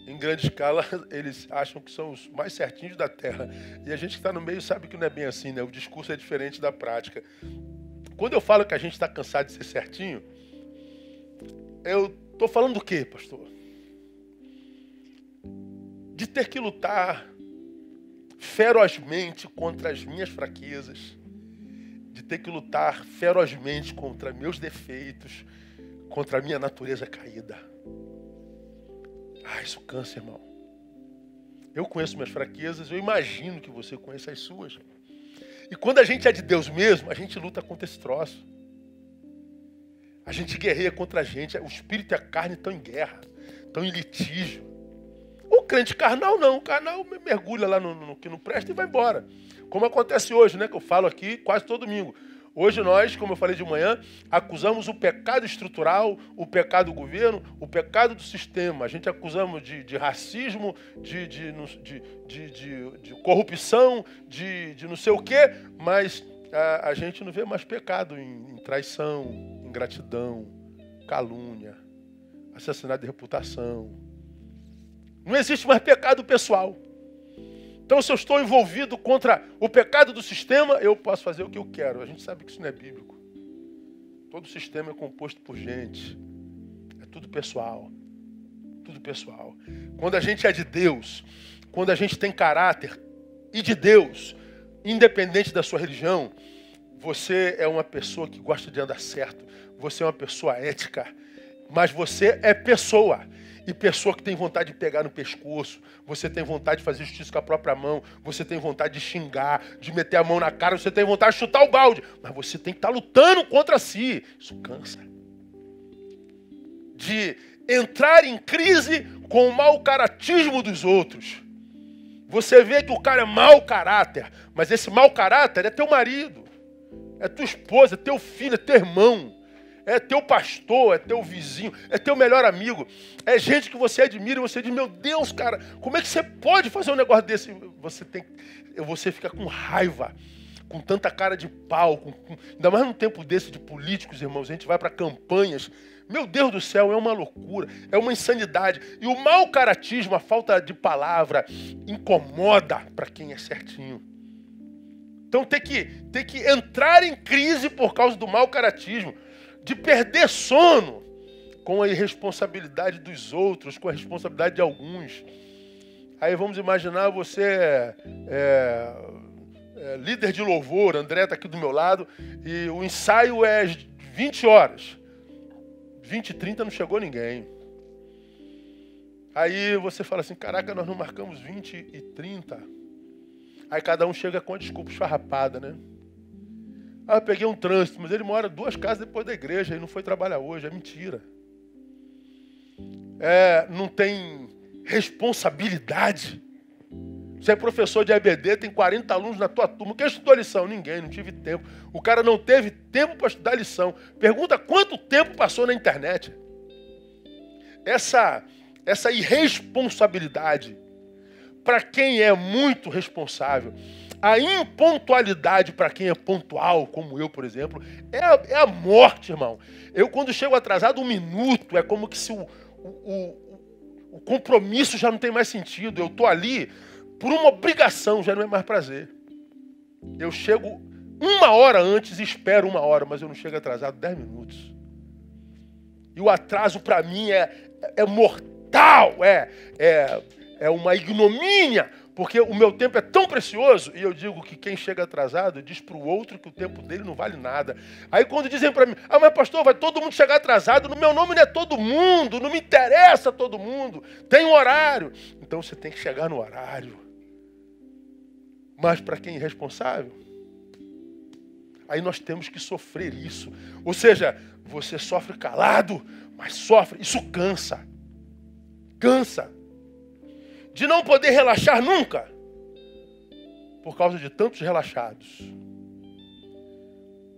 em grande escala, eles acham que são os mais certinhos da terra. E a gente que está no meio sabe que não é bem assim, né? O discurso é diferente da prática. Quando eu falo que a gente está cansado de ser certinho, eu estou falando do quê, pastor? De ter que lutar ferozmente contra as minhas fraquezas, de ter que lutar ferozmente contra meus defeitos, contra a minha natureza caída. Isso cansa, irmão. Eu conheço minhas fraquezas, eu imagino que você conheça as suas. E quando a gente é de Deus mesmo, a gente luta contra esse troço. A gente guerreia contra a gente. O espírito e a carne estão em guerra, estão em litígio. O crente carnal não. O carnal mergulha lá no que não presta e vai embora. Como acontece hoje, né? Que eu falo aqui quase todo domingo. Hoje nós, como eu falei de manhã, acusamos o pecado estrutural, o pecado do governo, o pecado do sistema. A gente acusamos de racismo, de corrupção, de não sei o quê, mas a gente não vê mais pecado em traição, ingratidão, calúnia, assassinato de reputação. Não existe mais pecado pessoal. Então, se eu estou envolvido contra o pecado do sistema, eu posso fazer o que eu quero. A gente sabe que isso não é bíblico. Todo sistema é composto por gente. É tudo pessoal. Tudo pessoal. Quando a gente é de Deus, quando a gente tem caráter e de Deus, independente da sua religião, você é uma pessoa que gosta de andar certo. Você é uma pessoa ética. Mas você é pessoa. E pessoa que tem vontade de pegar no pescoço. Você tem vontade de fazer justiça com a própria mão. Você tem vontade de xingar, de meter a mão na cara. Você tem vontade de chutar o balde. Mas você tem que estar lutando contra si. Isso cansa. De entrar em crise com o mau caratismo dos outros. Você vê que o cara é mau caráter. Mas esse mau caráter é teu marido. É tua esposa, é teu filho, é teu irmão. É teu pastor, é teu vizinho, é teu melhor amigo. É gente que você admira e você diz, meu Deus, cara, como é que você pode fazer um negócio desse? Você fica com raiva, com tanta cara de pau, ainda mais num tempo desse de políticos, irmãos. A gente vai para campanhas. Meu Deus do céu, é uma loucura, é uma insanidade. E o mau caratismo, a falta de palavra, incomoda para quem é certinho. Então tem que entrar em crise por causa do mau caratismo. De perder sono com a irresponsabilidade dos outros, com a responsabilidade de alguns. Aí vamos imaginar você líder de louvor, André está aqui do meu lado, e o ensaio é 20 horas. 20 e 30 não chegou ninguém. Aí você fala assim, caraca, nós não marcamos 20 e 30. Aí cada um chega com a desculpa esfarrapada, né? Ah, eu peguei um trânsito, mas ele mora 2 casas depois da igreja e não foi trabalhar hoje. É mentira. Não tem responsabilidade. Você é professor de EBD, tem 40 alunos na tua turma. Quem estudou a lição? Ninguém, não tive tempo. O cara não teve tempo para estudar a lição. Pergunta quanto tempo passou na internet. Essa irresponsabilidade, para quem é muito responsável, a impontualidade para quem é pontual, como eu, por exemplo, é a morte, irmão. Eu, quando chego atrasado 1 minuto, é como que se o compromisso já não tem mais sentido. Eu estou ali por uma obrigação, já não é mais prazer. Eu chego 1 hora antes e espero 1 hora, mas eu não chego atrasado 10 minutos. E o atraso, para mim, é mortal, é uma ignomínia. Porque o meu tempo é tão precioso, e eu digo que quem chega atrasado diz para o outro que o tempo dele não vale nada. Aí quando dizem para mim, mas pastor, vai todo mundo chegar atrasado, no meu nome não é todo mundo, não me interessa todo mundo, tem um horário. Então você tem que chegar no horário. Mas para quem é irresponsável, aí nós temos que sofrer isso. Ou seja, você sofre calado, mas sofre, isso cansa. Cansa. De não poder relaxar nunca, por causa de tantos relaxados.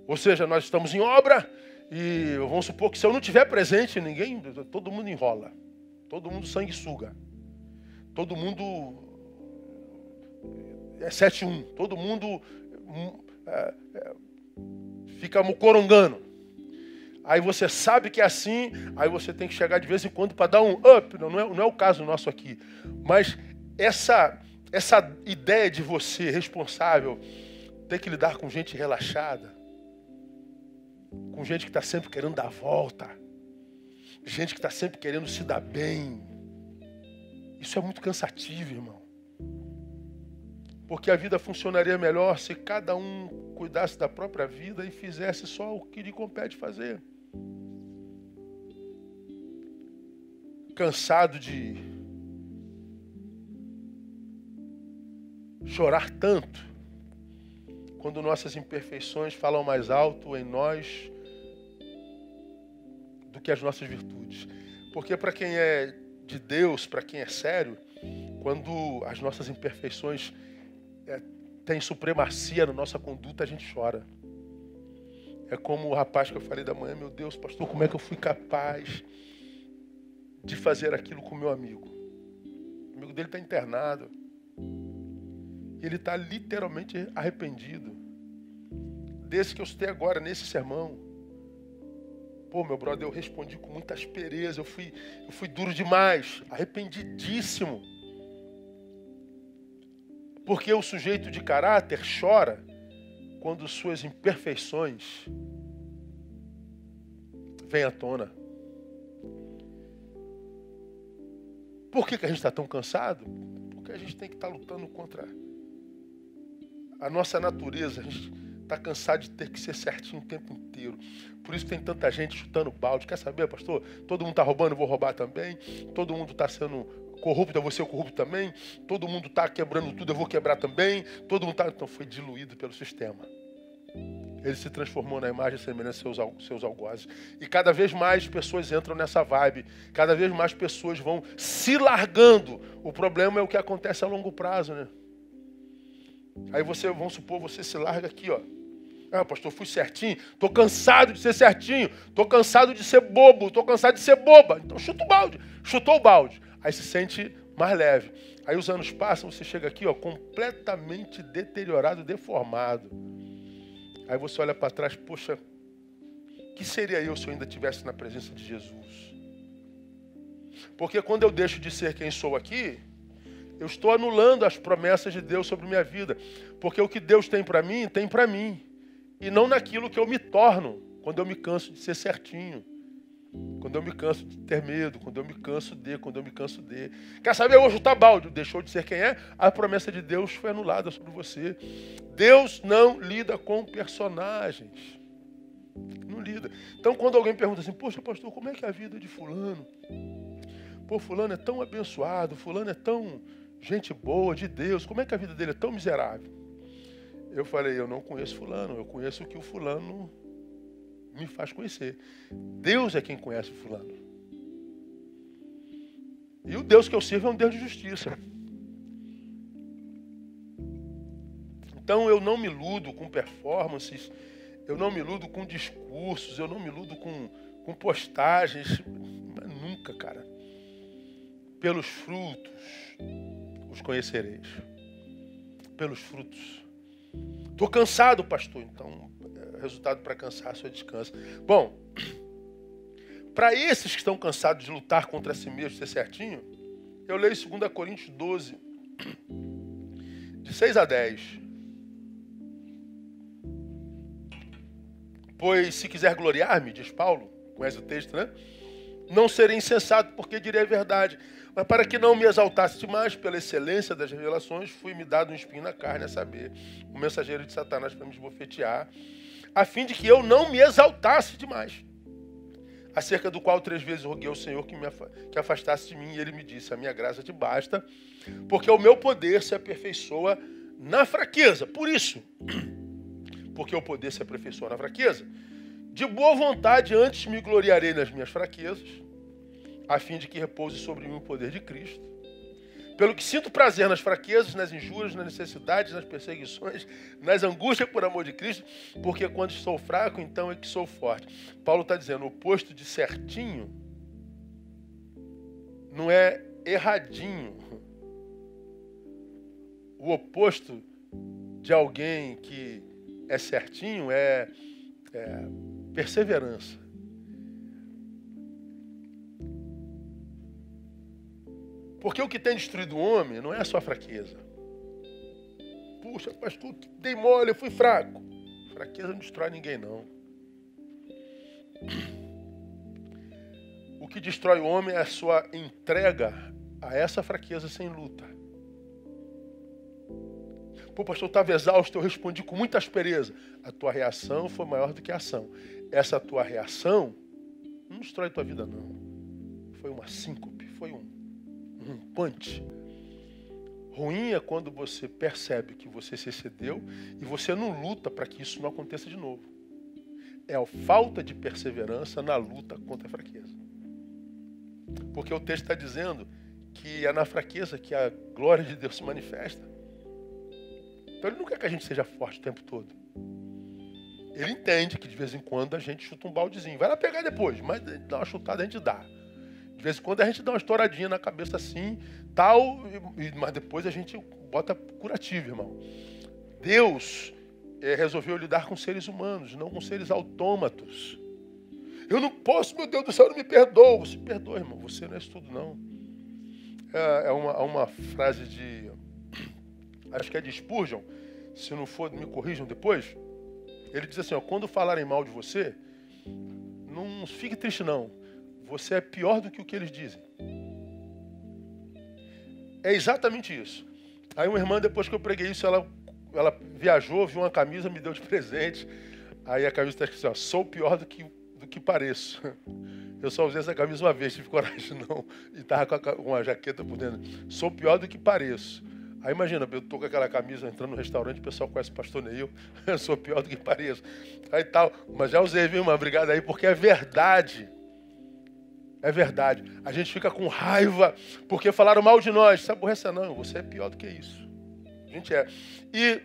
Ou seja, nós estamos em obra e vamos supor que se eu não estiver presente, todo mundo enrola, todo mundo sanguessuga, todo mundo é 7-1, todo mundo fica mucorongando. Aí você sabe que é assim, aí você tem que chegar de vez em quando para dar um up. Não é o caso nosso aqui. Mas essa ideia de você responsável ter que lidar com gente relaxada, com gente que está sempre querendo dar a volta, gente que está sempre querendo se dar bem, isso é muito cansativo, irmão. Porque a vida funcionaria melhor se cada um cuidasse da própria vida e fizesse só o que lhe compete fazer. Cansado de chorar tanto quando nossas imperfeições falam mais alto em nós do que as nossas virtudes. Porque para quem é de Deus, para quem é sério, quando as nossas imperfeições têm supremacia na nossa conduta, a gente chora. É como o rapaz que eu falei da manhã, meu Deus, pastor, como é que eu fui capaz de fazer aquilo com o meu amigo? O amigo dele está internado. Ele está literalmente arrependido. Desse que eu citei agora, nesse sermão. Pô, meu brother, eu respondi com muita aspereza, eu fui duro demais, arrependidíssimo. Porque o sujeito de caráter chora quando suas imperfeições vêm à tona. Por que a gente está tão cansado? Porque a gente tem que estar lutando contra a nossa natureza. A gente está cansado de ter que ser certinho o tempo inteiro. Por isso tem tanta gente chutando balde. Quer saber, pastor? Todo mundo está roubando, eu vou roubar também. Todo mundo está sendo corrupto, eu vou ser corrupto também. Todo mundo está quebrando tudo, eu vou quebrar também. Todo mundo está... Então foi diluído pelo sistema. Ele se transformou na imagem e semelhança dos seus algozes. E cada vez mais pessoas entram nessa vibe. Cada vez mais pessoas vão se largando. O problema é o que acontece a longo prazo, né? Aí vamos supor, você se larga aqui, ó. Ah, pastor, fui certinho. Estou cansado de ser certinho. Estou cansado de ser bobo. Estou cansado de ser boba. Então chuta o balde. Chutou o balde. Aí se sente mais leve. Aí os anos passam, você chega aqui, ó, completamente deteriorado, deformado. Aí você olha para trás, poxa, que seria eu se eu ainda estivesse na presença de Jesus? Porque quando eu deixo de ser quem sou aqui, eu estou anulando as promessas de Deus sobre minha vida. Porque o que Deus tem para mim, tem para mim. E não naquilo que eu me torno, quando eu me canso de ser certinho. Quando eu me canso de ter medo, quando eu me canso de... Quer saber, eu vou chutar balde. Deixou de ser quem é, a promessa de Deus foi anulada sobre você. Deus não lida com personagens. Não lida. Então, quando alguém pergunta assim, poxa, pastor, como é que é a vida de fulano? Pô, fulano é tão abençoado, fulano é tão gente boa, de Deus, como é que a vida dele é tão miserável? Eu falei, eu não conheço fulano, eu conheço o que o fulano me faz conhecer. Deus é quem conhece o fulano. E o Deus que eu sirvo é um Deus de justiça. Então eu não me iludo com performances, eu não me iludo com discursos, eu não me iludo com postagens. Nunca, cara. Pelos frutos os conhecereis. Pelos frutos. Estou cansado, pastor. Então, resultado para cansaço é descanso. Bom, para esses que estão cansados de lutar contra si mesmo, ser certinho, eu leio 2 Coríntios 12, de 6 a 10. Pois se quiser gloriar-me, diz Paulo, conhece o texto, né? Não serei insensato, porque direi a verdade. Mas para que não me exaltasse demais pela excelência das revelações, fui-me dado um espinho na carne, a saber, o mensageiro de Satanás para me esbofetear, a fim de que eu não me exaltasse demais. Acerca do qual 3 vezes roguei ao Senhor que afastasse de mim, e ele me disse, a minha graça te basta, porque o meu poder se aperfeiçoa na fraqueza. Por isso, porque o poder se aperfeiçoa na fraqueza, de boa vontade antes me gloriarei nas minhas fraquezas, a fim de que repouse sobre mim o poder de Cristo. Pelo que sinto prazer nas fraquezas, nas injúrias, nas necessidades, nas perseguições, nas angústias por amor de Cristo, porque quando estou fraco, então é que sou forte. Paulo está dizendo, o oposto de certinho não é erradinho. O oposto de alguém que é certinho é perseverança. Porque o que tem destruído o homem não é a sua fraqueza. Puxa, pastor, dei mole, eu fui fraco. Fraqueza não destrói ninguém, não. O que destrói o homem é a sua entrega a essa fraqueza sem luta. Pô, pastor, eu estava exausto, eu respondi com muita aspereza. A tua reação foi maior do que a ação. Essa tua reação não destrói a tua vida, não. Foi uma síncope, foi um punch. Ruim é quando você percebe que você se excedeu e você não luta para que isso não aconteça de novo. É a falta de perseverança na luta contra a fraqueza. Porque o texto está dizendo que é na fraqueza que a glória de Deus se manifesta. Então ele não quer que a gente seja forte o tempo todo. Ele entende que de vez em quando a gente chuta um baldezinho. Vai lá pegar depois, mas dá uma chutada a gente dá. De vez em quando a gente dá uma estouradinha na cabeça assim, tal, mas depois a gente bota curativo, irmão. Deus resolveu lidar com seres humanos, não com seres autômatos. Eu não posso, meu Deus do céu, não me perdoa. Você perdoa, irmão. Você não é isso tudo, não. É uma frase de... Acho que é de Spurgeon. Se não for, me corrijam depois. Ele diz assim, ó, quando falarem mal de você, não fique triste, não. Você é pior do que o que eles dizem. É exatamente isso. Aí uma irmã, depois que eu preguei isso, ela viajou, viu uma camisa, me deu de presente. Aí a camisa está escrito assim, ó, sou pior do que pareço. Eu só usei essa camisa uma vez, tive coragem não. E estava com uma jaqueta por dentro. Sou pior do que pareço. Aí imagina, eu tô com aquela camisa entrando no restaurante, o pessoal conhece o pastor Neil, eu sou pior do que pareço. Aí tal, mas já usei, viu, irmã? Obrigado aí, porque é verdade. É verdade. A gente fica com raiva porque falaram mal de nós. Se aborreça não, você é pior do que isso. A gente é. E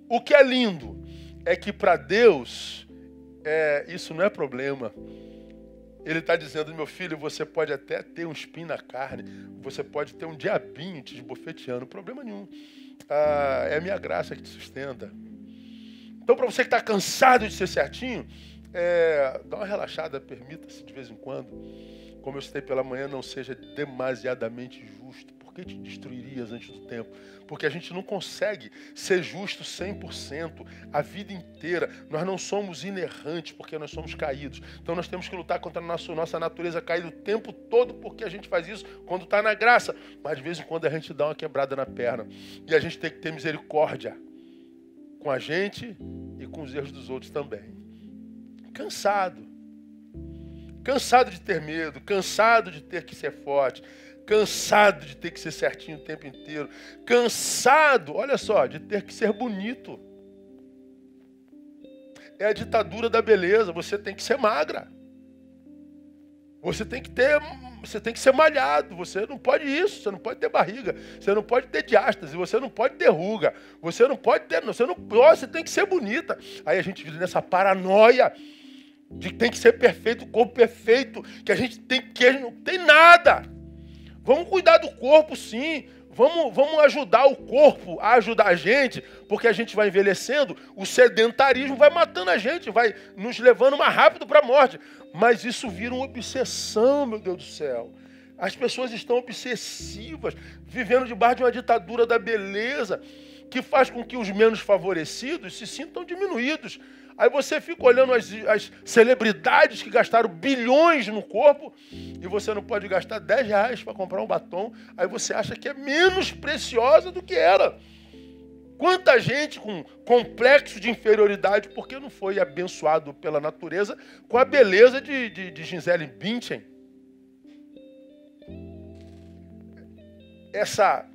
o que é lindo é que para Deus isso não é problema. Ele está dizendo, meu filho, você pode até ter um espinho na carne, você pode ter um diabinho te esbofeteando, problema nenhum. É a minha graça que te sustenta. Então, para você que está cansado de ser certinho, dá uma relaxada, permita-se de vez em quando. Como eu citei pela manhã, não seja demasiadamente justo. Por que te destruirias antes do tempo? Porque a gente não consegue ser justo 100% a vida inteira. Nós não somos inerrantes porque nós somos caídos. Então nós temos que lutar contra a nossa natureza caída o tempo todo porque a gente faz isso quando está na graça. Mas de vez em quando a gente dá uma quebrada na perna. E a gente tem que ter misericórdia com a gente e com os erros dos outros também. Cansado. Cansado de ter medo, cansado de ter que ser forte, cansado de ter que ser certinho o tempo inteiro, cansado, olha só, de ter que ser bonito. É a ditadura da beleza, você tem que ser magra. Você tem que ser malhado, você não pode isso, você não pode ter barriga, você não pode ter diástase, você não pode ter ruga, você tem que ser bonita. Aí a gente vive nessa paranoia de que tem que ser perfeito, o corpo perfeito, que a gente não tem nada. Vamos cuidar do corpo, sim. Vamos ajudar o corpo a ajudar a gente, porque a gente vai envelhecendo, o sedentarismo vai matando a gente, vai nos levando mais rápido para a morte. Mas isso vira uma obsessão, meu Deus do céu. As pessoas estão obsessivas, vivendo debaixo de uma ditadura da beleza, que faz com que os menos favorecidos se sintam diminuídos. Aí você fica olhando as celebridades que gastaram bilhões no corpo e você não pode gastar R$10 para comprar um batom. Aí você acha que é menos preciosa do que era. Quanta gente com complexo de inferioridade porque não foi abençoado pela natureza com a beleza de Gisele Bündchen. Essa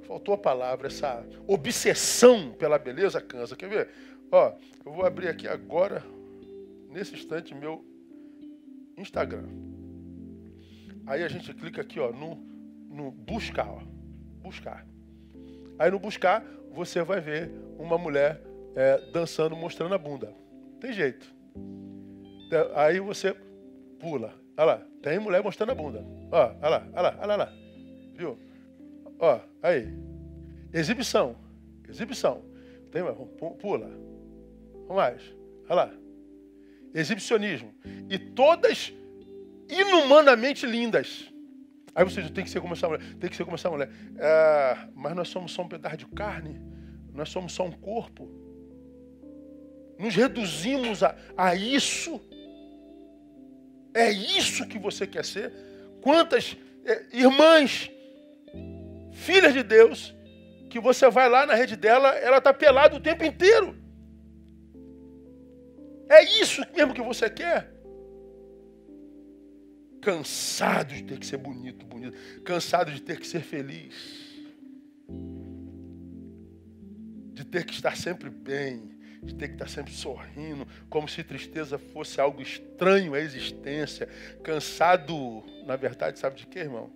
faltou a palavra, essa obsessão pela beleza cansa. Quer ver? Ó, eu vou abrir aqui agora, nesse instante, meu Instagram. Aí a gente clica aqui, ó, no buscar, ó. Buscar. Aí no buscar, você vai ver uma mulher dançando, mostrando a bunda. Tem jeito. Aí você pula. Olha lá, tem mulher mostrando a bunda. Ó, olha lá. Viu? Ó, aí. Exibição. Tem mais? Pula. Vamos mais. Olha lá. Exibicionismo. E todas inumanamente lindas. Aí você diz, tem que ser como essa mulher. Mas nós somos só um pedaço de carne. Nós somos só um corpo. Nos reduzimos a isso. É isso que você quer ser? Quantas irmãs, filhas de Deus, que você vai lá na rede dela, ela está pelada o tempo inteiro. É isso mesmo que você quer? Cansado de ter que ser bonito. Cansado de ter que ser feliz. De ter que estar sempre bem. De ter que estar sempre sorrindo. Como se tristeza fosse algo estranho à existência. Cansado, na verdade, sabe de quê, irmão?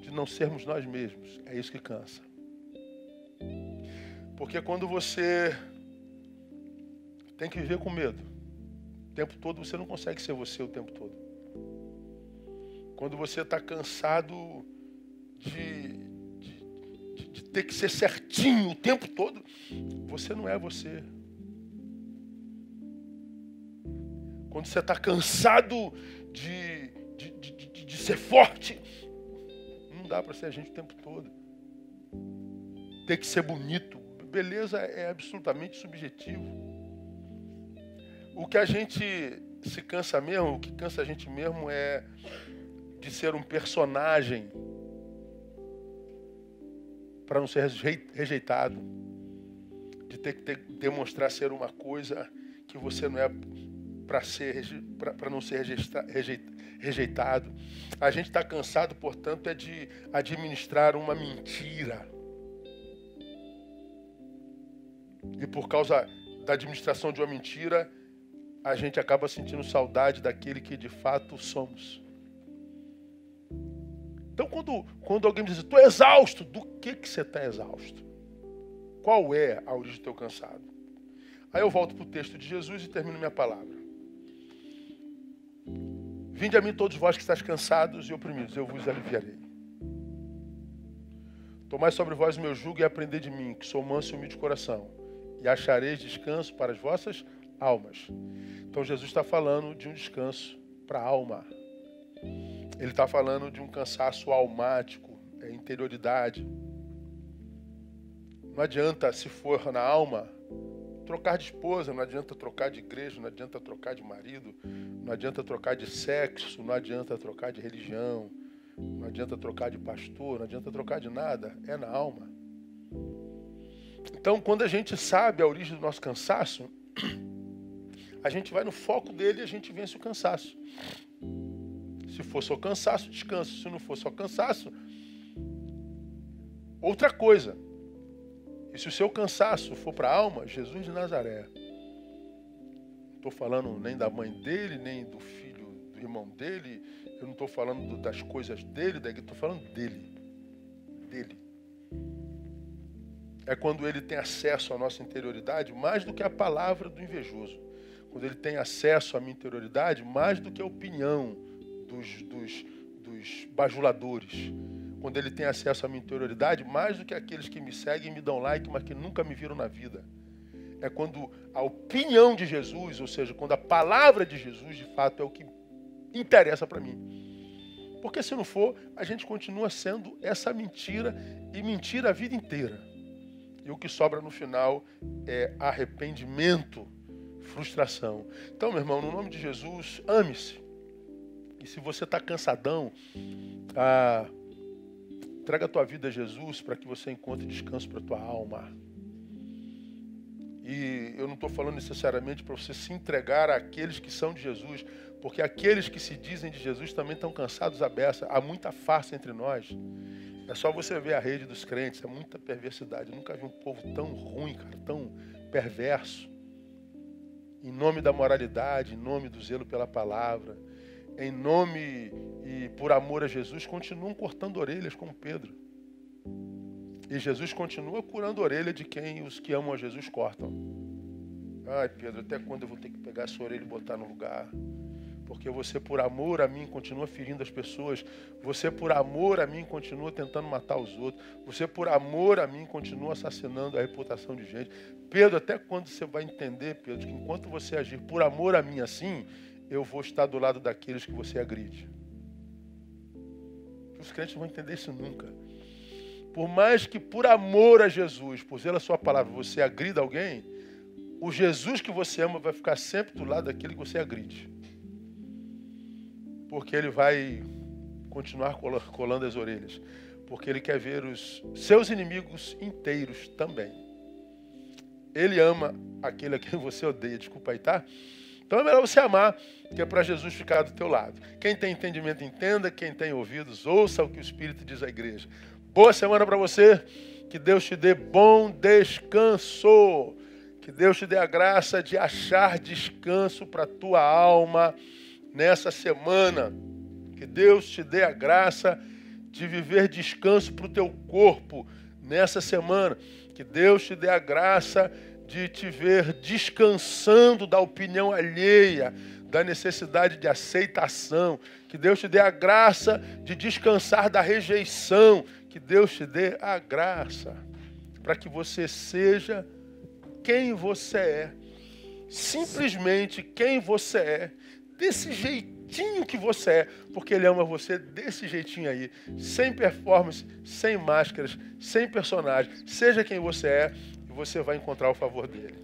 De não sermos nós mesmos. É isso que cansa. Porque quando você tem que viver com medo, o tempo todo você não consegue ser você o tempo todo. Quando você está cansado de ter que ser certinho o tempo todo, você não é você. Quando você está cansado de ser forte, não dá para ser a gente o tempo todo. Tem que ser bonito. Beleza é absolutamente subjetivo. O que a gente se cansa mesmo, o que cansa a gente mesmo é de ser um personagem para não ser rejeitado, de ter que demonstrar ser uma coisa que você não é para não ser rejeitado. A gente está cansado, portanto, é de administrar uma mentira. E por causa da administração de uma mentira, a gente acaba sentindo saudade daquele que de fato somos. Então, quando alguém me diz, estou exausto, do que você está exausto? Qual é a origem do teu cansado? Aí eu volto para o texto de Jesus e termino minha palavra. Vinde a mim todos vós que estáis cansados e oprimidos, eu vos aliviarei. Tomai sobre vós o meu jugo e aprendei de mim, que sou manso e humilde de coração, e achareis descanso para as vossas almas. Então Jesus está falando de um descanso para a alma. Ele está falando de um cansaço almático, interioridade. Não adianta, se for na alma, trocar de esposa, não adianta trocar de igreja, não adianta trocar de marido, não adianta trocar de sexo, não adianta trocar de religião, não adianta trocar de pastor, não adianta trocar de nada, é na alma. Então, quando a gente sabe a origem do nosso cansaço, a gente vai no foco dele e a gente vence o cansaço. Se for só cansaço, descanso. Se não for só cansaço, outra coisa. E se o seu cansaço for para a alma, Jesus de Nazaré. Não estou falando nem da mãe dele, nem do filho, do irmão dele. Eu não estou falando das coisas dele, estou falando dele. Dele. É quando ele tem acesso à nossa interioridade mais do que a palavra do invejoso. Quando ele tem acesso à minha interioridade mais do que a opinião dos bajuladores. Quando ele tem acesso à minha interioridade mais do que aqueles que me seguem e me dão like, mas que nunca me viram na vida. É quando a opinião de Jesus, ou seja, quando a palavra de Jesus, de fato, é o que interessa para mim. Porque se não for, a gente continua sendo essa mentira e mentira a vida inteira. E o que sobra no final é arrependimento, frustração. Então, meu irmão, no nome de Jesus, ame-se. E se você está cansadão, traga a tua vida a Jesus para que você encontre descanso para a tua alma. E eu não estou falando necessariamente para você se entregar àqueles que são de Jesus, porque aqueles que se dizem de Jesus também estão cansados à beça. Há muita farsa entre nós. É só você ver a rede dos crentes, é muita perversidade. Eu nunca vi um povo tão ruim, cara, tão perverso. Em nome da moralidade, em nome do zelo pela palavra, em nome e por amor a Jesus, continuam cortando orelhas como Pedro. E Jesus continua curando a orelha de quem os que amam a Jesus cortam. Ai, Pedro, até quando eu vou ter que pegar essa orelha e botar no lugar? Porque você, por amor a mim, continua ferindo as pessoas. Você, por amor a mim, continua tentando matar os outros. Você, por amor a mim, continua assassinando a reputação de gente. Pedro, até quando você vai entender, Pedro, que enquanto você agir por amor a mim assim, eu vou estar do lado daqueles que você agride. Os crentes não vão entender isso nunca. Por mais que por amor a Jesus, por zelo a sua palavra, você agrida alguém, o Jesus que você ama vai ficar sempre do lado daquele que você agride. Porque ele vai continuar colando as orelhas. Porque ele quer ver os seus inimigos inteiros também. Ele ama aquele a quem você odeia. Desculpa aí, tá? Então é melhor você amar, que é para Jesus ficar do teu lado. Quem tem entendimento, entenda. Quem tem ouvidos, ouça o que o Espírito diz à igreja. Boa semana para você. Que Deus te dê bom descanso. Que Deus te dê a graça de achar descanso para a tua alma nessa semana. Que Deus te dê a graça de viver descanso para o teu corpo nessa semana. Que Deus te dê a graça de te ver descansando da opinião alheia, da necessidade de aceitação. Que Deus te dê a graça de descansar da rejeição. que Deus te dê a graça para que você seja quem você é. Simplesmente quem você é. Desse jeitinho que você é. Porque Ele ama você desse jeitinho aí. Sem performance, sem máscaras, sem personagem. Seja quem você é e você vai encontrar o favor dEle.